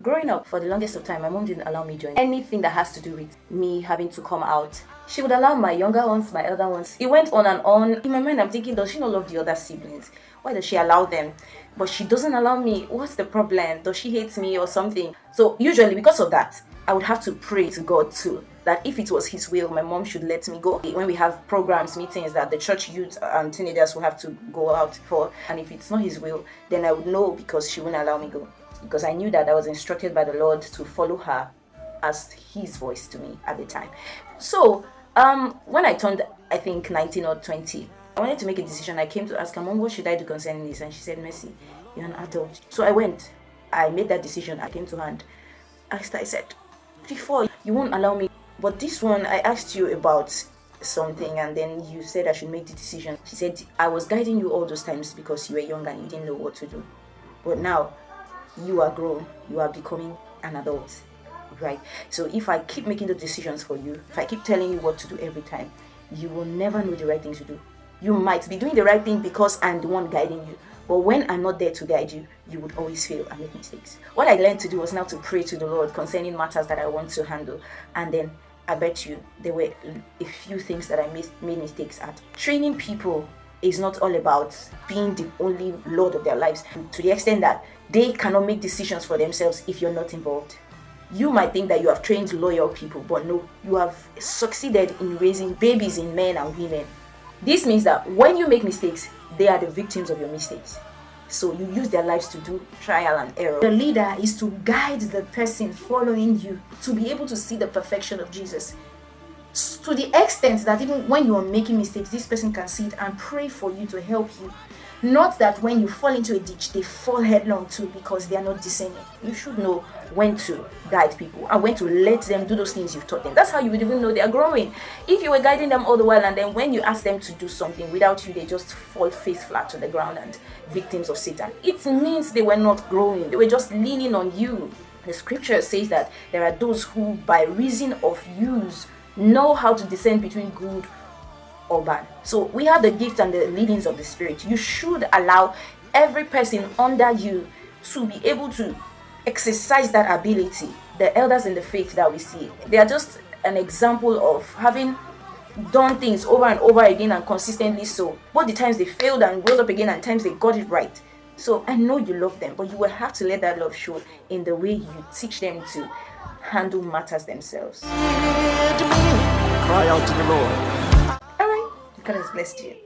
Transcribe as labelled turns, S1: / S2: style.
S1: Growing up, for the longest of time, my mom didn't allow me join anything that has to do with me having to come out. She would allow my younger ones, my elder ones. It went on and on. In my mind, I'm thinking, does she not love the other siblings? Why does she allow them? But she doesn't allow me. What's the problem? Does she hate me or something? So usually, because of that, I would have to pray to God too, that if it was His will, my mom should let me go. When we have programs, meetings that the church youth and teenagers will have to go out for, and if it's not His will, then I would know, because she wouldn't allow me go. Because I knew that I was instructed by the Lord to follow her as His voice to me at the time. So, when I turned, I think 19 or 20, I wanted to make a decision. I came to ask her, Mom, what should I do concerning this? And she said, Mercy, you're an adult. So I went. I made that decision. I came to her and asked her, I said, before, you won't allow me, but this one, I asked you about something and then you said I should make the decision. She said, I was guiding you all those times because you were young and you didn't know what to do. But now, you are grown. You are becoming an adult. Right? So if I keep making the decisions for you, if I keep telling you what to do every time, you will never know the right thing to do. You might be doing the right thing because I'm the one guiding you, but when I'm not there to guide you, you would always fail and make mistakes. What I learned to do was now to pray to the Lord concerning matters that I want to handle, and then I bet you there were a few things that I made mistakes at. Training people is not all about being the only Lord of their lives, to the extent that they cannot make decisions for themselves if you're not involved. You might think that you have trained loyal people, but no, you have succeeded in raising babies in men and women. This means that when you make mistakes, they are the victims of your mistakes. So you use their lives to do trial and error. The leader is to guide the person following you to be able to see the perfection of Jesus. To the extent that even when you are making mistakes, this person can see it and pray for you to help you. Not that when you fall into a ditch, they fall headlong too because they are not discerning. You should know when to guide people and when to let them do those things you've taught them. That's how you would even know they are growing. If you were guiding them all the while and then when you ask them to do something without you, they just fall face flat to the ground and victims of Satan, it means they were not growing. They were just leaning on you. The scripture says that there are those who, by reason of use, know how to discern between good or bad. So we have the gifts and the leadings of the Spirit. You should allow every person under you to be able to exercise that ability. The elders in the faith that we see, they are just an example of having done things over and over again and consistently so. Both the times they failed and rose up again and times they got it right. So I know you love them, but you will have to let that love show in the way you teach them to handle matters themselves.
S2: Cry out to the Lord.
S1: All right, God has blessed you.